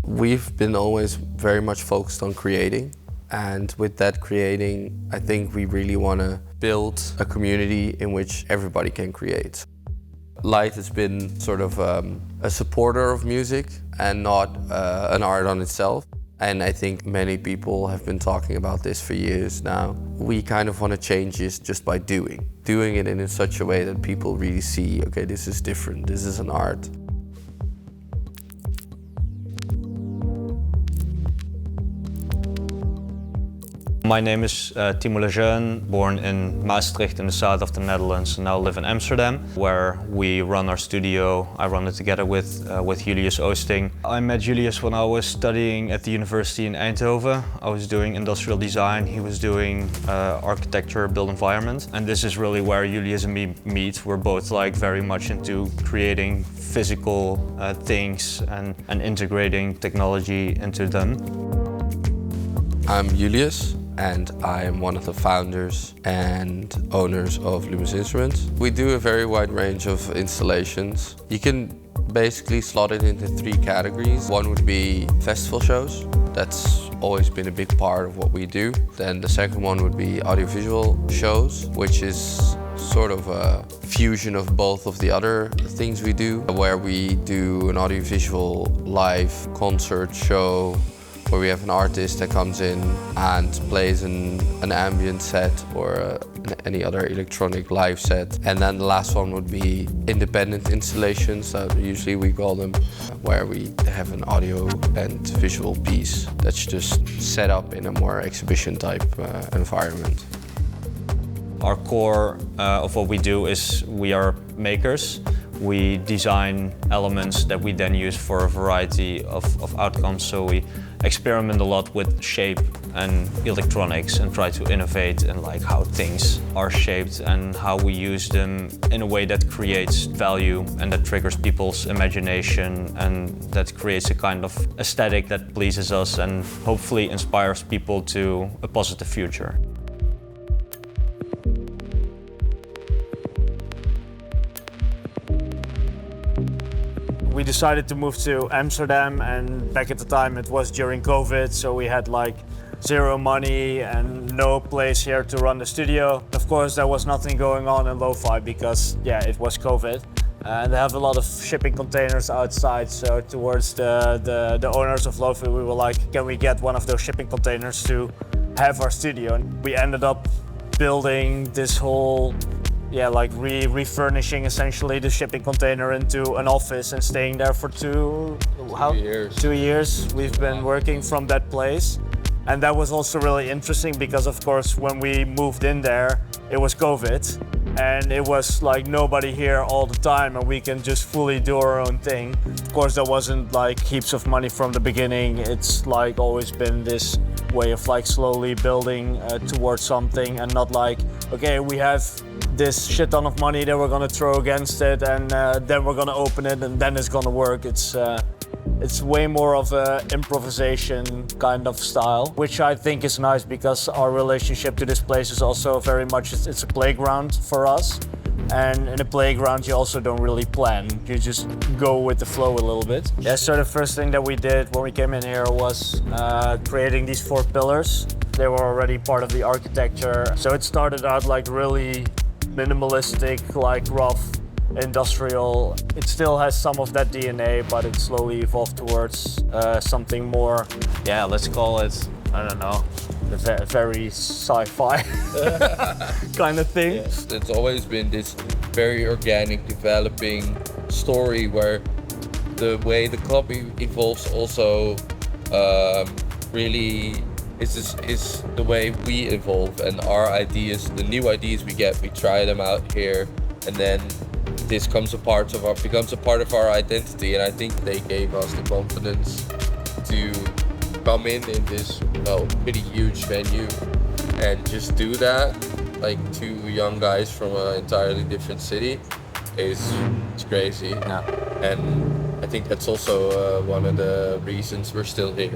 We've been always very much focused on creating. And with that creating, I think we really want to build a community in which everybody can create. Light has been sort of a supporter of music and not an art on itself. And I think many people have been talking about this for years now. We kind of want to change this just by doing it in such a way that people really see, okay, this is different, this is an art. My name is Timo Lejeune, born in Maastricht in the south of the Netherlands, and now live in Amsterdam, where we run our studio. I run it together with Julius Oosting. I met Julius when I was studying at the university in Eindhoven. I was doing industrial design, he was doing architecture, built environment. And this is really where Julius and me meet. We're both like very much into creating physical things and integrating technology into them. I'm Julius, and I am one of the founders and owners of Lumus Instruments. We do a very wide range of installations. You can basically slot it into 3 categories. One would be festival shows. That's always been a big part of what we do. Then the second one would be audiovisual shows, which is sort of a fusion of both of the other things we do, where we do an audiovisual live concert show where we have an artist that comes in and plays an ambient set or any other electronic live set. And then the last one would be independent installations, usually we call them, where we have an audio and visual piece that's just set up in a more exhibition type environment. Our core of what we do is we are makers. We design elements that we then use for a variety of outcomes. So we experiment a lot with shape and electronics and try to innovate in like how things are shaped and how we use them in a way that creates value and that triggers people's imagination and that creates a kind of aesthetic that pleases us and hopefully inspires people to a positive future. We decided to move to Amsterdam, and back at the time it was during COVID, so we had like 0 money and no place here to run the studio. Of course there was nothing going on in lo-fi because it was COVID. And they have a lot of shipping containers outside, so towards the owners of lo-fi we were like, can we get one of those shipping containers to have our studio? And we ended up building this whole refurnishing essentially the shipping container into an office and staying there for 2 years. We've been working from that place. And that was also really interesting because of course when we moved in there, it was COVID and it was like nobody here all the time and we can just fully do our own thing. Of course there wasn't like heaps of money from the beginning. It's like always been this way of like slowly building towards something and not like, okay, we have this shit ton of money that we're gonna throw against it and then we're gonna open it and then it's gonna work. It's way more of an improvisation kind of style, which I think is nice because our relationship to this place is also very much, it's a playground for us. And in a playground you also don't really plan, you just go with the flow a little bit. Yeah, so the first thing that we did when we came in here was creating these 4 pillars. They were already part of the architecture. So it started out like really minimalistic, like rough, industrial. It still has some of that DNA, but it slowly evolved towards something more, let's call it, I don't know, a very sci-fi kind of thing. Yes, it's always been this very organic, developing story where the way the club evolves also really is the way we evolve and our ideas, the new ideas we get, we try them out here and then this becomes a part of our identity, and I think they gave us the confidence to come in this pretty huge venue and just do that. Like 2 young guys from an entirely different city it's crazy. Yeah. And I think that's also one of the reasons we're still here.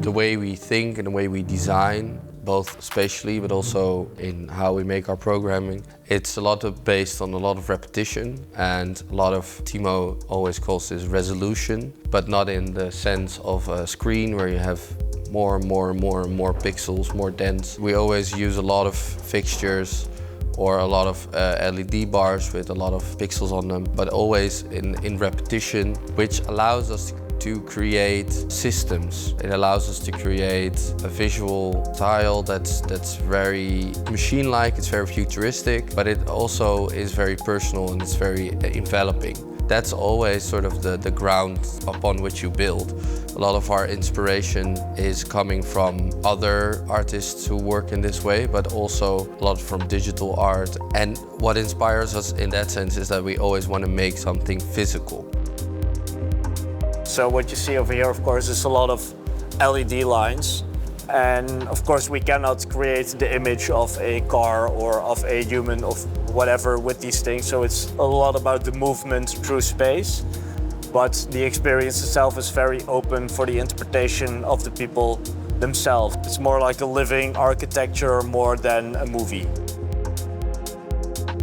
The way we think and the way we design both spatially but also in how we make our programming. It's a lot based on a lot of repetition and a lot of, Timo always calls this resolution, but not in the sense of a screen where you have more and more and more and more pixels, more dense. We always use a lot of fixtures or a lot of LED bars with a lot of pixels on them, but always in repetition, which allows us to create systems. It allows us to create a visual style that's very machine-like, it's very futuristic, but it also is very personal and it's very enveloping. That's always sort of the ground upon which you build. A lot of our inspiration is coming from other artists who work in this way, but also a lot from digital art. And what inspires us in that sense is that we always want to make something physical. So what you see over here, of course, is a lot of LED lines. And of course, we cannot create the image of a car or of a human, of whatever with these things. So it's a lot about the movement through space. But the experience itself is very open for the interpretation of the people themselves. It's more like a living architecture more than a movie.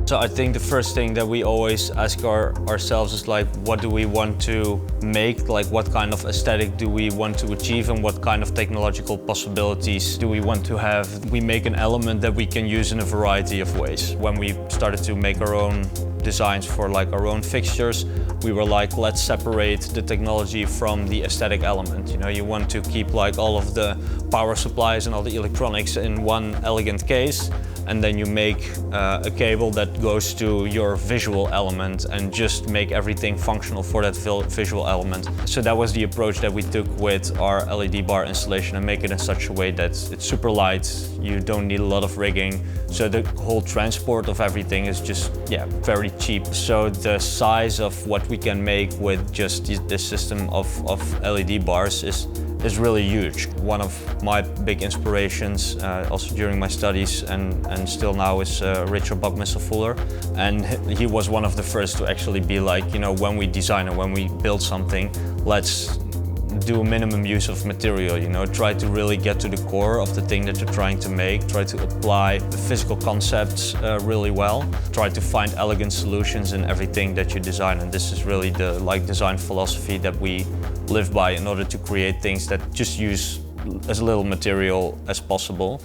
So I think the first thing that we always ask ourselves is like, what do we want to make? Like, what kind of aesthetic do we want to achieve and what kind of technological possibilities do we want to have? We make an element that we can use in a variety of ways. When we started to make our own designs for like our own fixtures, we were like, let's separate the technology from the aesthetic element. You know, you want to keep like all of the power supplies and all the electronics in one elegant case, and then you make a cable that goes to your visual element and just make everything functional for that visual element. So that was the approach that we took with our LED bar installation, and make it in such a way that it's super light, you don't need a lot of rigging, so the whole transport of everything is just, yeah, very cheap. So the size of what we can make with just this system of LED bars is really huge. One of my big inspirations, also during my studies and still now, is Richard Buckminster Fuller. And he was one of the first to actually be like, you know, when we design and when we build something, let's do a minimum use of material, you know, try to really get to the core of the thing that you're trying to make, try to apply the physical concepts really well, try to find elegant solutions in everything that you design. And this is really the design philosophy that we live by in order to create things that just use as little material as possible.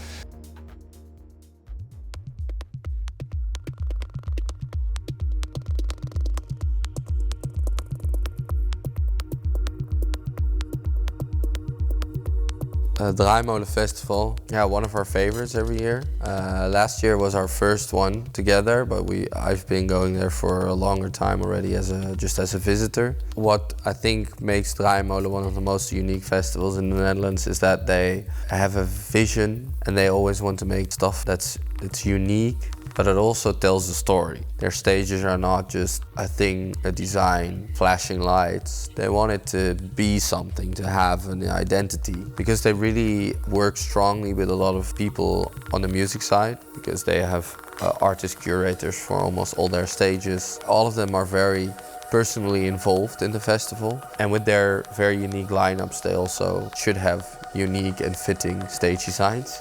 Draaimolen Festival, yeah, one of our favorites every year. Last year was our first one together, but I've been going there for a longer time already just as a visitor. What I think makes Draaimolen one of the most unique festivals in the Netherlands is that they have a vision and they always want to make stuff that's unique, but it also tells a story. Their stages are not just a thing, a design, flashing lights. They want it to be something, to have an identity, because they really work strongly with a lot of people on the music side, because they have artist curators for almost all their stages. All of them are very personally involved in the festival, and with their very unique lineups, they also should have unique and fitting stage designs.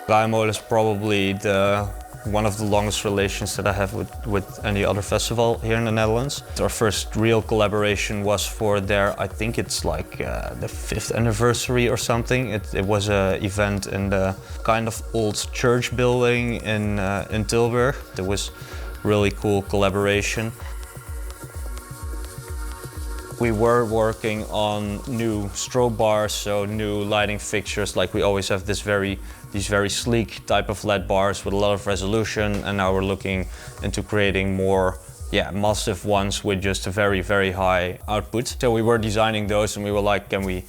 Draaimolen is probably one of the longest relations that I have with any other festival here in the Netherlands. Our first real collaboration was for their, I think it's like the 5th anniversary or something. It was an event in the kind of old church building in Tilburg. It was really cool collaboration. We were working on new strobe bars, so new lighting fixtures. Like, we always have these very sleek type of LED bars with a lot of resolution, and now we're looking into creating more massive ones with just a very, very high output. So we were designing those and we were like, can we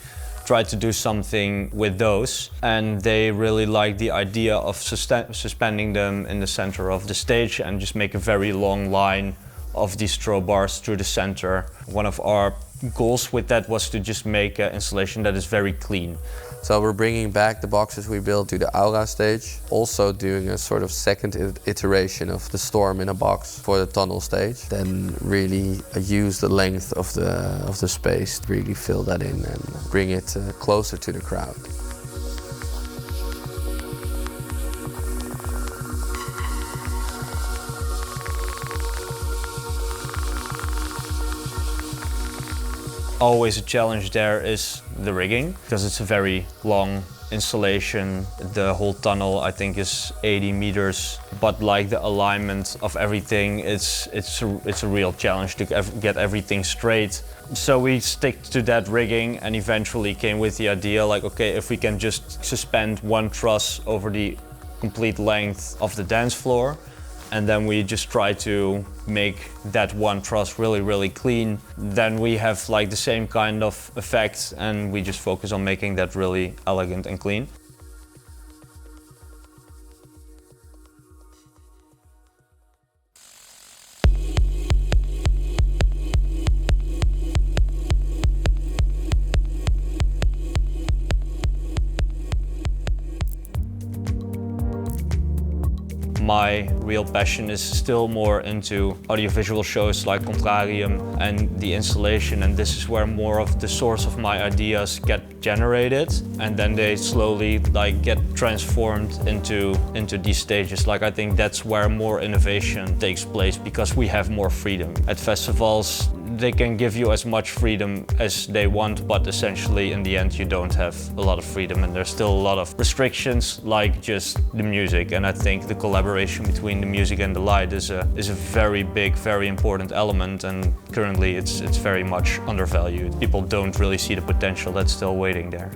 try to do something with those? And they really liked the idea of suspending them in the center of the stage and just make a very long line of these strobe bars through the center. One of our goals with that was to just make an installation that is very clean. So we're bringing back the boxes we built to the Aura stage, also doing a sort of second iteration of the Storm in a box for the tunnel stage. Then really use the length of the space to really fill that in and bring it closer to the crowd. always a challenge there is the rigging, because it's a very long installation. The whole tunnel I think is 80 meters, but like the alignment of everything, it's a real challenge to get everything straight. So we stick to that rigging and eventually came with the idea like, okay, if we can just suspend one truss over the complete length of the dance floor, and then we just try to make that one truss really, really clean, then we have like the same kind of effect, and we just focus on making that really elegant and clean. My real passion is still more into audiovisual shows like Contrarium and the installation, and this is where more of the source of my ideas get generated, and then they slowly like get transformed into these stages. Like I think that's where more innovation takes place, because we have more freedom. At festivals they can give you as much freedom as they want, but essentially in the end you don't have a lot of freedom, and there's still a lot of restrictions, like just the music. And I think the collaboration between the music and the light is a very big, very important element, and currently it's very much undervalued. People don't really see the potential that's still waiting there.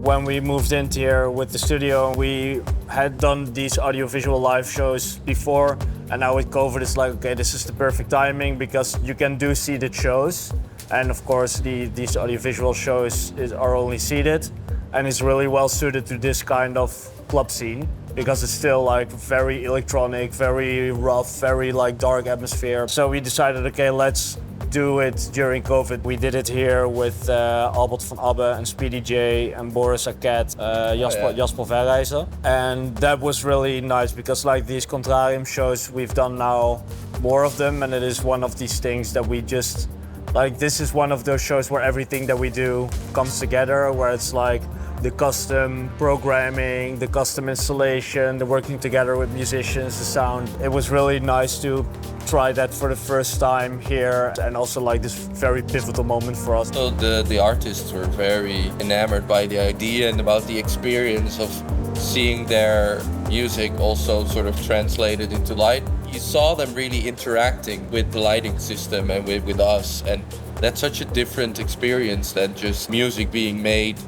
When we moved in here with the studio, we had done these audiovisual live shows before, and now with COVID it's like, okay, this is the perfect timing, because you can do seated shows, and of course these audiovisual shows are only seated, and it's really well suited to this kind of club scene, because it's still like very electronic, very rough, very like dark atmosphere. So we decided, okay, let's do it during COVID. We did it here with Albert van Abbe and Speedy J and Boris Arquette, Jasper Verreizer. And that was really nice, because like these Contrarium shows, we've done now more of them, and it is one of these things that we just, like this is one of those shows where everything that we do comes together, where it's like the custom programming, the custom installation, the working together with musicians, the sound. It was really nice to try that for the first time here, and also like this very pivotal moment for us. So the artists were very enamored by the idea and about the experience of seeing their music also sort of translated into light. You saw them really interacting with the lighting system and with us, and that's such a different experience than just music being made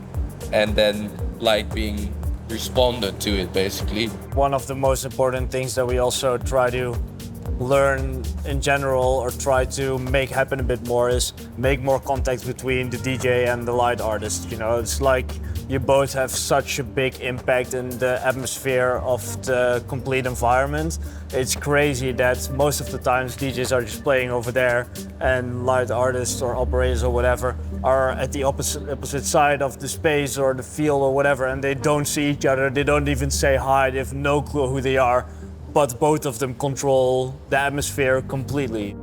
and then light being responded to it, basically. One of the most important things that we also try to learn in general, or try to make happen a bit more, is make more contact between the DJ and the light artist. You know, it's like you both have such a big impact in the atmosphere of the complete environment. It's crazy that most of the times DJs are just playing over there, and light artists or operators or whatever are at the opposite side of the space or the field or whatever, and they don't see each other, they don't even say hi, they have no clue who they are, but both of them control the atmosphere completely.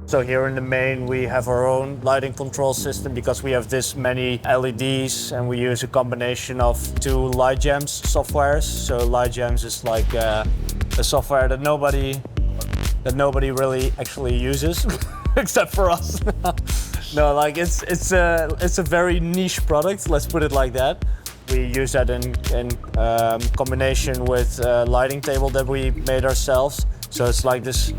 So here in the main we have our own lighting control system, because we have this many LEDs, and we use a combination of two Lejeune softwares. So Lejeune is like a software that nobody really actually uses except for us. No, like it's a very niche product, let's put it like that. We use that in combination with a lighting table that we made ourselves. So it's like this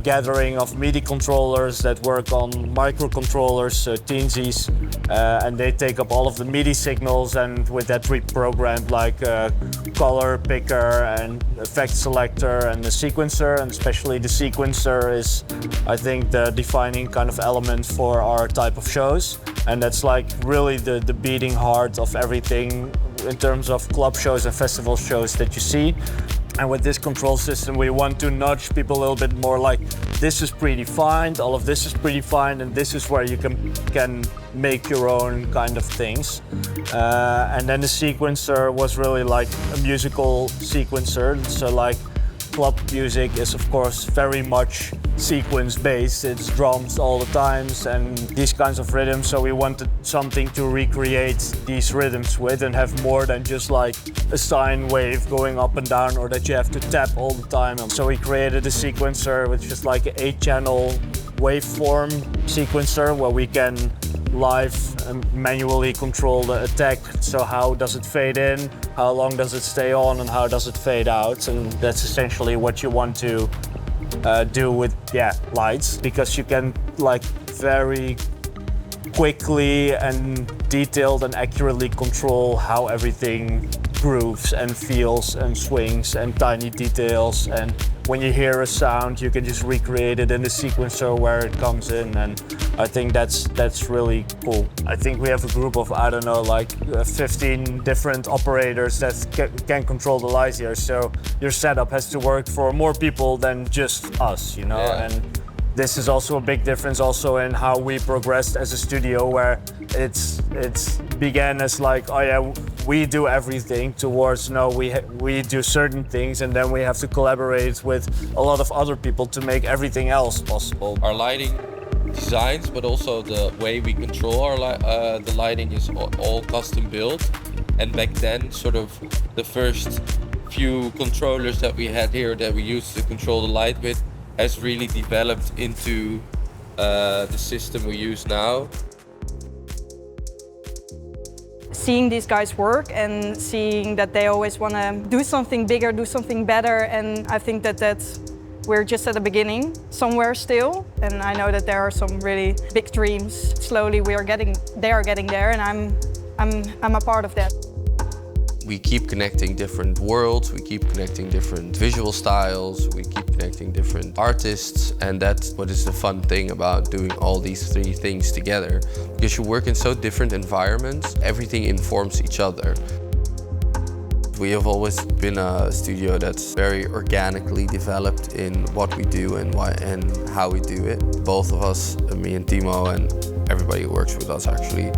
gathering of MIDI controllers that work on microcontrollers, so Teensies, and they take up all of the MIDI signals, and with that reprogrammed like color picker and effect selector and the sequencer, and especially the sequencer is, I think, the defining kind of element for our type of shows. And that's like really the beating heart of everything in terms of club shows and festival shows that you see. And with this control system, we want to nudge people a little bit more, like this is predefined, all of this is predefined, and this is where you can make your own kind of things. And then the sequencer was really like a musical sequencer. So like club music is of course very much sequence based. It's drums all the times and these kinds of rhythms. So we wanted something to recreate these rhythms with and have more than just like a sine wave going up and down or that you have to tap all the time. So we created a sequencer which is like an 8-channel waveform sequencer where we can live and manually control the attack. So how does it fade in, how long does it stay on, and how does it fade out? And that's essentially what you want to do with lights, because you can like very quickly and detailed and accurately control how everything grooves and feels and swings and tiny details. And when you hear a sound, you can just recreate it in the sequencer where it comes in, and I think that's really cool. I think we have a group of, I don't know, like 15 different operators that can control the lights here, so your setup has to work for more people than just us, you know. Yeah. And this is also a big difference also in how we progressed as a studio, where it's began as like, oh yeah, we do everything, towards no, we do certain things and then we have to collaborate with a lot of other people to make everything else possible. Our lighting designs, but also the way we control our the lighting is all custom built. And back then, sort of the first few controllers that we had here that we used to control the light with has really developed into the system we use now. Seeing these guys work and seeing that they always want to do something bigger, do something better, and I think that's we're just at the beginning somewhere still, and I know that there are some really big dreams. Slowly they are getting there, and I'm a part of that. We keep connecting different worlds, we keep connecting different visual styles, we keep connecting different artists, and that's what is the fun thing about doing all these three things together. Because you work in so different environments, everything informs each other. We have always been a studio that's very organically developed in what we do and why and how we do it. Both of us, me and Timo and everybody who works with us actually,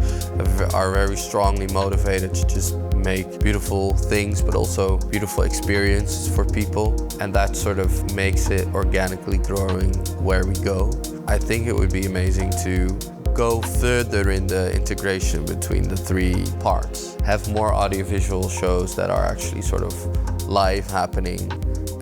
are very strongly motivated to just make beautiful things, but also beautiful experiences for people. And that sort of makes it organically growing where we go. I think it would be amazing to go further in the integration between the three parts. Have more audiovisual shows that are actually sort of live happening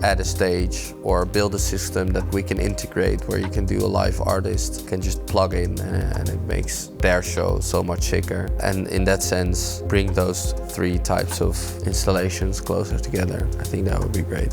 at a stage, or build a system that we can integrate where you can do a live artist, can just plug in and it makes their show so much sicker. And in that sense, bring those three types of installations closer together. I think that would be great.